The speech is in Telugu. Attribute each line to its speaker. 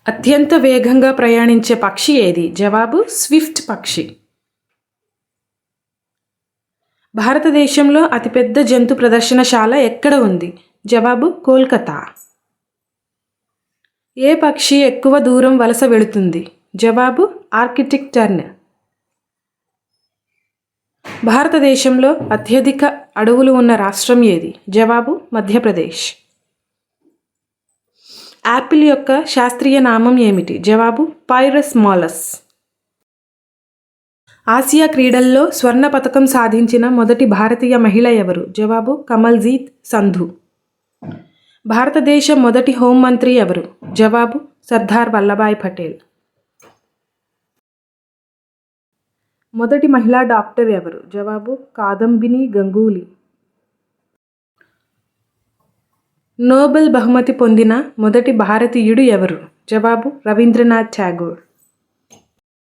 Speaker 1: అత్యంత వేగంగా ప్రయాణించే పక్షి ఏది? జవాబు స్విఫ్ట్ పక్షి. భారతదేశంలో అతిపెద్ద జంతు ప్రదర్శనశాల ఎక్కడ ఉంది? జవాబు కోల్కతా. ఏ పక్షి ఎక్కువ దూరం వలస వెళుతుంది? జవాబు ఆర్కిటిక్ టర్న్. భారతదేశంలో అత్యధిక అడవులు ఉన్న రాష్ట్రం ఏది? జవాబు మధ్యప్రదేశ్. యాపిల్ యొక్క శాస్త్రీయ నామం ఏమిటి? జవాబు పైరస్ మాలస్. ఆసియా క్రీడల్లో స్వర్ణ పతకం సాధించిన మొదటి భారతీయ మహిళ ఎవరు? జవాబు కమల్జీత్ సంధు. భారతదేశ మొదటి హోంమంత్రి ఎవరు? జవాబు సర్దార్ వల్లభాయ్ పటేల్. మొదటి మహిళా డాక్టర్ ఎవరు? జవాబు కాదంబిని గంగూలీ. నోబెల్ బహుమతి పొందిన మొదటి భారతీయుడు ఎవరు? జవాబు రవీంద్రనాథ్ ఠాగూర్.